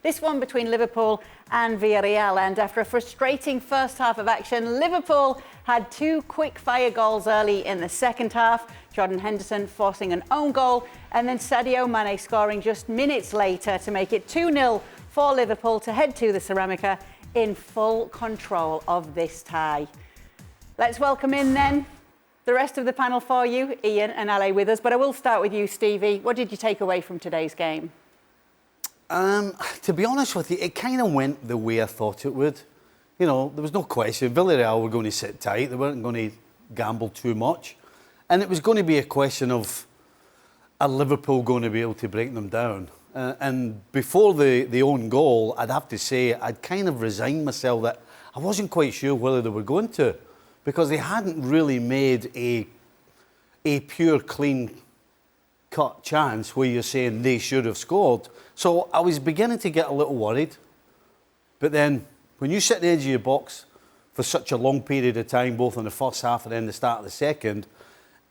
This one between Liverpool and Villarreal. And after a frustrating first half of action, Liverpool had two quick-fire goals early in the second half. Jordan Henderson forcing an own goal, and then Sadio Mane scoring just minutes later to make it 2-0 for Liverpool to head to the Ceramica in full control of this tie. Let's welcome in then the rest of the panel for you, Ian and Ale with us. But I will start with you, Stevie. What did you take away from today's game? To be honest with you, it kind of went the way I thought it would. You know, there was no question. Villarreal were going to sit tight. They weren't going to gamble too much. And it was going to be a question of, are Liverpool going to be able to break them down? And before the own goal, I'd have to say I'd kind of resigned myself that I wasn't quite sure whether they were going to, because they hadn't really made a pure, clean-cut chance where you're saying they should have scored. So I was beginning to get a little worried. But then, when you sit at the edge of your box for such a long period of time, both in the first half and then the start of the second,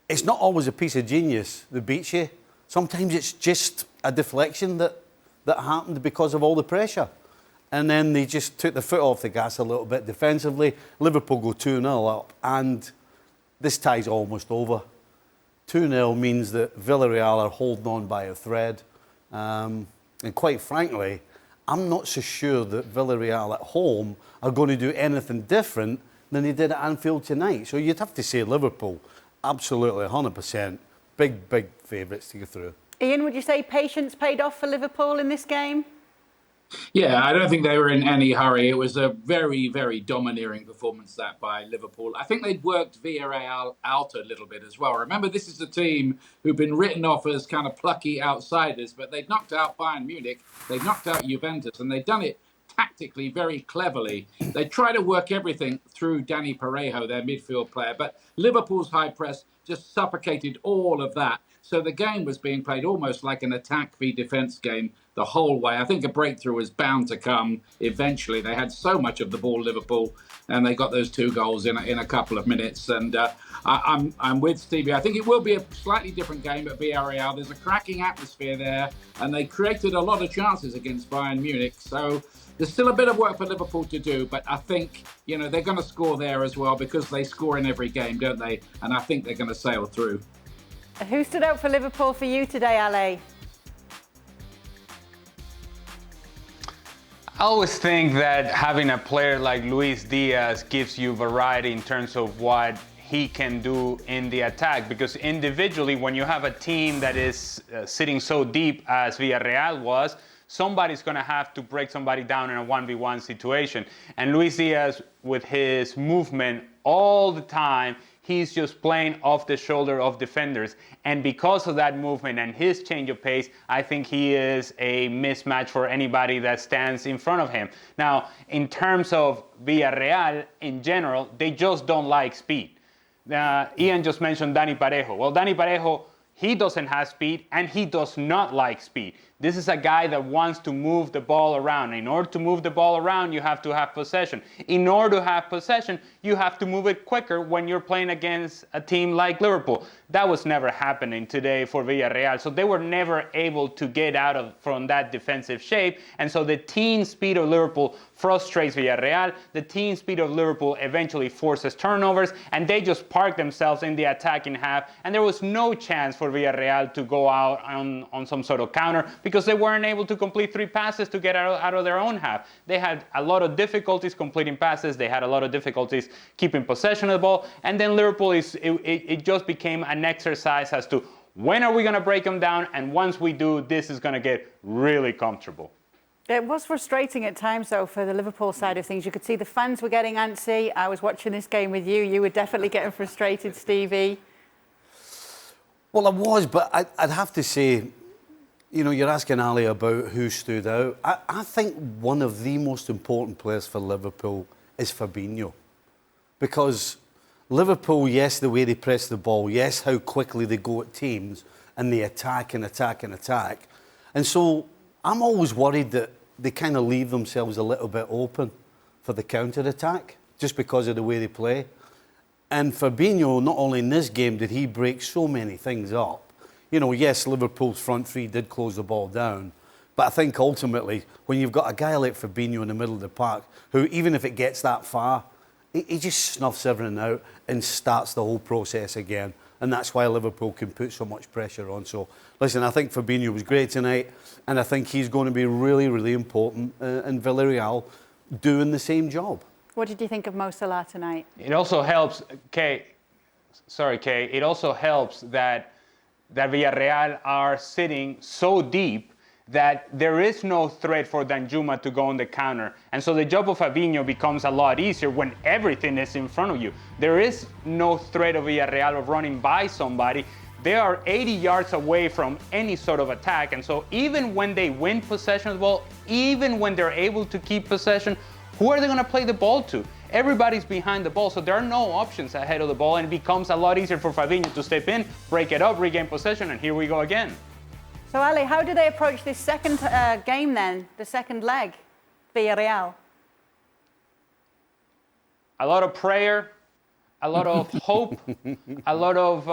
it's not always a piece of genius that beats you. Sometimes it's just a deflection that happened because of all the pressure. And then they just took the foot off the gas a little bit defensively. Liverpool go 2-0 up, and this tie's almost over. 2-0 means that Villarreal are holding on by a thread. And quite frankly, I'm not so sure that Villarreal at home are going to do anything different than they did at Anfield tonight. So you'd have to say Liverpool, absolutely 100%, big favourites to go through. Ian, would you say patience paid off for Liverpool in this game? Yeah, I don't think they were in any hurry. It was a very, very domineering performance that by Liverpool. I think they'd worked Villarreal out a little bit as well. Remember, this is a team who've been written off as kind of plucky outsiders, but they'd knocked out Bayern Munich, they'd knocked out Juventus, and they'd done it tactically very cleverly. They try to work everything through Dani Parejo, their midfield player, but Liverpool's high press just suffocated all of that. So the game was being played almost like an attack v defence game the whole way. I think a breakthrough was bound to come eventually. They had so much of the ball, Liverpool, and they got those two goals in a couple of minutes. And I'm with Stevie. I think it will be a slightly different game at Villarreal. There's a cracking atmosphere there, and they created a lot of chances against Bayern Munich. So there's still a bit of work for Liverpool to do, but I think, you know, they're going to score there as well because they score in every game, don't they? And I think they're going to sail through. Who stood out for Liverpool for you today, Ale? I always think that having a player like Luis Diaz gives you variety in terms of what he can do in the attack, because individually, when you have a team that is sitting so deep as Villarreal was, somebody's going to have to break somebody down in a 1v1 situation. And Luis Diaz, with his movement all the time, he's just playing off the shoulder of defenders. And because of that movement and his change of pace, I think he is a mismatch for anybody that stands in front of him. Now, in terms of Villarreal in general, they just don't like speed. Ian just mentioned Dani Parejo. Well, Dani Parejo, he doesn't have speed, and he does not like speed. This is a guy that wants to move the ball around. In order to move the ball around, you have to have possession. In order to have possession, you have to move it quicker when you're playing against a team like Liverpool. That was never happening today for Villarreal. So they were never able to get out from that defensive shape. And so the team speed of Liverpool frustrates Villarreal. The team speed of Liverpool eventually forces turnovers, and they just park themselves in the attacking half. And there was no chance for Villarreal to go out on some sort of counter, because they weren't able to complete 3 passes to get out of their own half. They had a lot of difficulties completing passes. They had a lot of difficulties keeping possession of the ball. And then Liverpool, it just became an exercise as to when are we going to break them down, and once we do, this is going to get really comfortable. It was frustrating at times, though, for the Liverpool side of things. You could see the fans were getting antsy. I was watching this game with you. You were definitely getting frustrated, Stevie. Well, I was, but I'd have to say, you know, you're asking Ali about who stood out. I think one of the most important players for Liverpool is Fabinhos. Because Liverpool, yes, the way they press the ball, yes, how quickly they go at teams, and they attack and attack and attack. And so I'm always worried that they kind of leave themselves a little bit open for the counter-attack, just because of the way they play. And Fabinhos, not only in this game did he break so many things up. You know, yes, Liverpool's front three did close the ball down, But I think ultimately, when you've got a guy like Fabinho in the middle of the park, who even if it gets that far, he just snuffs everything out and starts the whole process again. And that's why Liverpool can put so much pressure on. So, listen, I think Fabinho was great tonight, and I think he's going to be really, really important in Villarreal doing the same job. What did you think of Mo Salah tonight? It also helps, Kay, it also helps that Villarreal are sitting so deep that there is no threat for Danjuma to go on the counter. And so the job of Fabinho becomes a lot easier when everything is in front of you. There is no threat of Villarreal of running by somebody. They are 80 yards away from any sort of attack. And so even when they win possession of the ball, even when they're able to keep possession, who are they going to play the ball to? Everybody's behind the ball, so there are no options ahead of the ball, and it becomes a lot easier for Fabinho to step in, break it up, regain possession, and here we go again. So, Ali, how do they approach this second game then, the second leg, Villarreal? A lot of prayer, a lot of hope, a lot of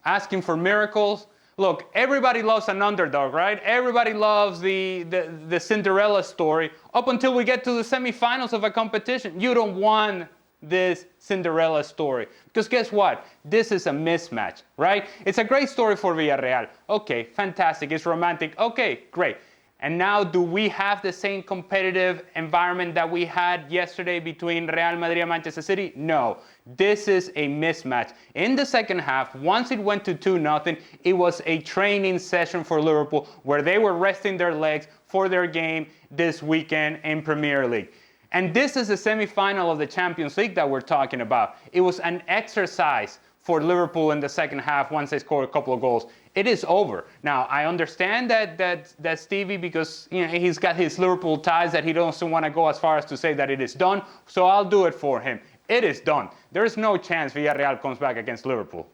asking for miracles. Look, everybody loves an underdog, right? Everybody loves the Cinderella story up until we get to the semifinals of a competition. You don't want this Cinderella story. Because guess what? This is a mismatch, right? It's a great story for Villarreal. Okay, fantastic. It's romantic. Okay, great. And now do we have the same competitive environment that we had yesterday between Real Madrid and Manchester City? No. This is a mismatch. In the second half, once it went to 2-0, it was a training session for Liverpool where they were resting their legs for their game this weekend in Premier League. And this is the semifinal of the Champions League that we're talking about. It was an exercise for Liverpool in the second half once they scored a couple of goals. It is over. Now, I understand that Stevie, because he's got his Liverpool ties, that he doesn't want to go as far as to say that it is done, so I'll do it for him. It is done. There's no chance Villarreal comes back against Liverpool.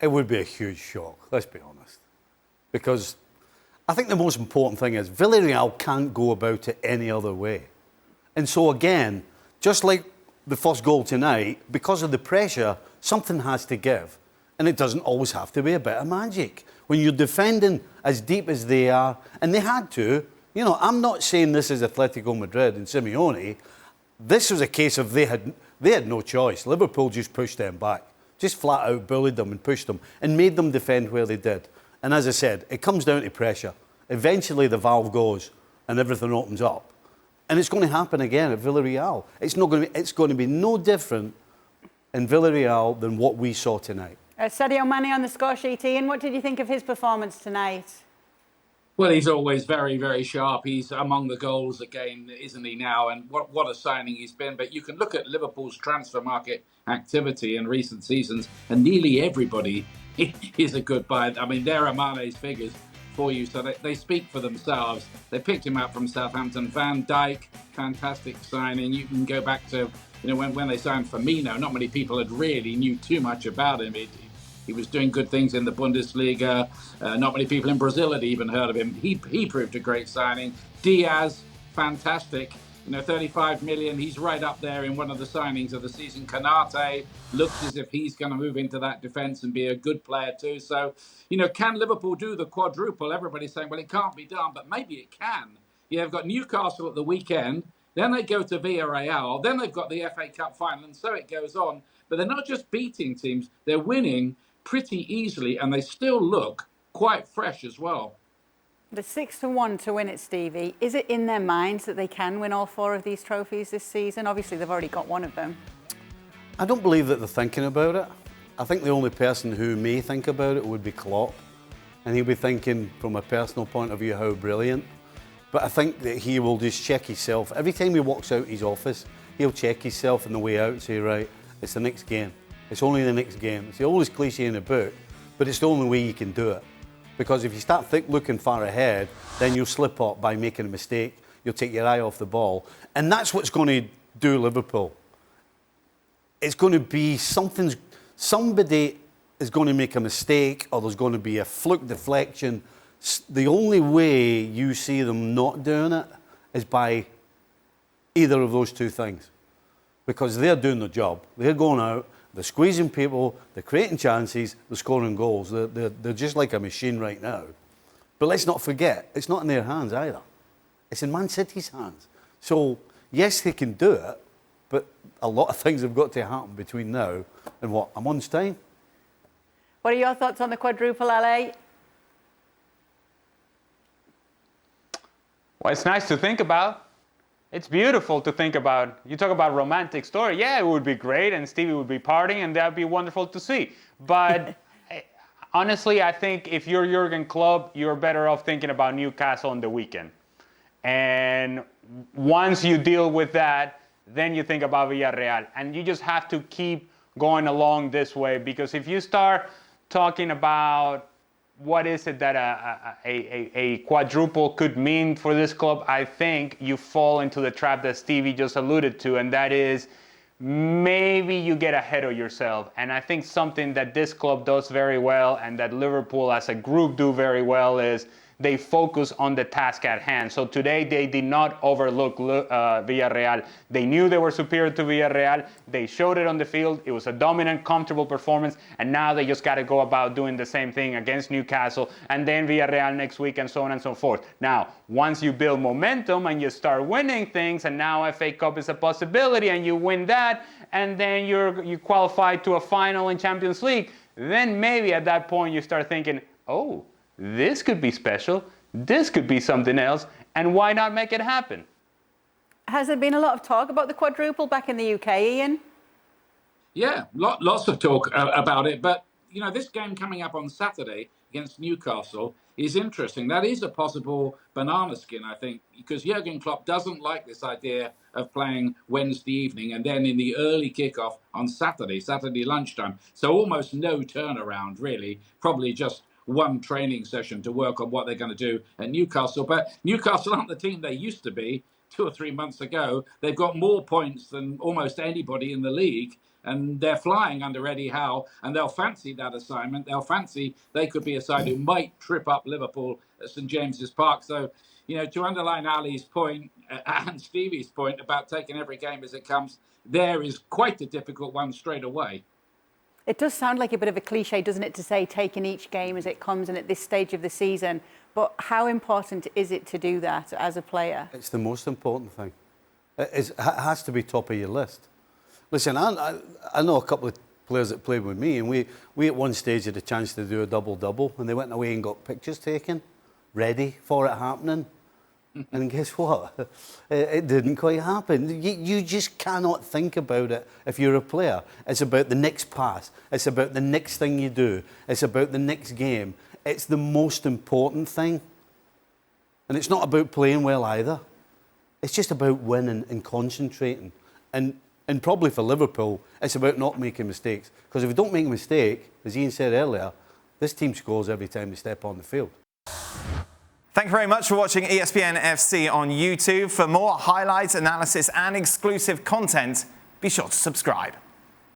It would be a huge shock, let's be honest. Because I think the most important thing is Villarreal can't go about it any other way. And so again, just like the first goal tonight, because of the pressure, something has to give. And it doesn't always have to be a bit of magic. When you're defending as deep as they are, and they had to, I'm not saying this is Atletico Madrid and Simeone. This was a case of they had no choice. Liverpool just pushed them back, just flat out bullied them and pushed them and made them defend where they did. And as I said, it comes down to pressure. Eventually the valve goes and everything opens up. And it's going to happen again at Villarreal. It's going to be no different in Villarreal than what we saw tonight. Sadio Mane on the score sheet. Ian, what did you think of his performance tonight? Well, he's always very, very sharp. He's among the goals again, isn't he now? And what a signing he's been. But you can look at Liverpool's transfer market activity in recent seasons, and nearly everybody is a good buy. I mean, there are Mane's figures for you, so they speak for themselves. They picked him up from Southampton. Van Dijk, fantastic signing. You can go back to when they signed Firmino. Not many people had really knew too much about him. He was doing good things in the Bundesliga. Not many people in Brazil had even heard of him. He proved a great signing. Diaz, fantastic. 35 million. He's right up there in one of the signings of the season. Canate looks as if he's going to move into that defence and be a good player too. So, can Liverpool do the quadruple? Everybody's saying, well, it can't be done, but maybe it can. They've got Newcastle at the weekend. Then they go to Villarreal. Then they've got the FA Cup final, and so it goes on. But they're not just beating teams. They're winning pretty easily, and they still look quite fresh as well. The 6-1 to win it, Stevie. Is it in their minds that they can win all 4 of these trophies this season? Obviously, they've already got one of them. I don't believe that they're thinking about it. I think the only person who may think about it would be Klopp. And he'll be thinking from a personal point of view how brilliant. But I think that he will just check himself. Every time he walks out his office, he'll check himself on the way out and say, right, it's the next game. It's only the next game. It's the oldest cliche in the book, but it's the only way you can do it. Because if you start looking far ahead, then you'll slip up by making a mistake. You'll take your eye off the ball. And that's what's going to do Liverpool. It's going to be somebody is going to make a mistake, or there's going to be a fluke deflection. The only way you see them not doing it is by either of those two things. Because they're doing the job. They're going out, they're squeezing people, they're creating chances, they're scoring goals. They're just like a machine right now. But let's not forget, it's not in their hands either. It's in Man City's hands. So, yes, they can do it, but a lot of things have got to happen between now and what, a month's time? What are your thoughts on the quadruple, LA? Well, it's nice to think about. It's beautiful to think about. You talk about romantic story. Yeah, it would be great, and Stevie would be partying, and that would be wonderful to see. But honestly, I think if you're Jurgen Klopp, you're better off thinking about Newcastle on the weekend. And once you deal with that, then you think about Villarreal. And you just have to keep going along this way, because if you start talking about what is it that a quadruple could mean for this club, I think you fall into the trap that Stevie just alluded to, and that is maybe you get ahead of yourself. And I think something that this club does very well, and that Liverpool as a group do very well, is they focus on the task at hand. So today they did not overlook Villarreal. They knew they were superior to Villarreal. They showed it on the field. It was a dominant, comfortable performance. And now they just got to go about doing the same thing against Newcastle and then Villarreal next week, and so on and so forth. Now, once you build momentum and you start winning things, and now FA Cup is a possibility, and you win that, and then you qualify to a final in Champions League, then maybe at that point you start thinking, oh, this could be special, this could be something else, and why not make it happen? Has there been a lot of talk about the quadruple back in the UK, Ian? Yeah, lots of talk about it. But, you know, this game coming up on Saturday against Newcastle is interesting. That is a possible banana skin, I think, because Jurgen Klopp doesn't like this idea of playing Wednesday evening and then in the early kickoff on Saturday lunchtime. So almost no turnaround, really. Probably just one training session to work on what they're going to do at Newcastle. But Newcastle aren't the team they used to be 2 or 3 months ago. They've got more points than almost anybody in the league, and they're flying under Eddie Howe, and they'll fancy that assignment. They'll fancy they could be a side who might trip up Liverpool at St James's Park. So, you know, to underline Ali's point and Stevie's point about taking every game as it comes, there is quite a difficult one straight away. It does sound like a bit of a cliche, doesn't it, to say taking each game as it comes and at this stage of the season. But how important is it to do that as a player? It's the most important thing. It has to be top of your list. Listen, I know a couple of players that played with me, and we at one stage had a chance to do a double-double, and they went away and got pictures taken, ready for it happening. And guess what? It didn't quite happen. You just cannot think about it if you're a player. It's about the next pass. It's about the next thing you do. It's about the next game. It's the most important thing. And it's not about playing well either. It's just about winning and concentrating. And probably for Liverpool, it's about not making mistakes. Because if you don't make a mistake, as Ian said earlier, this team scores every time they step on the field. Thank you very much for watching ESPN FC on YouTube. For more highlights, analysis and exclusive content, be sure to subscribe.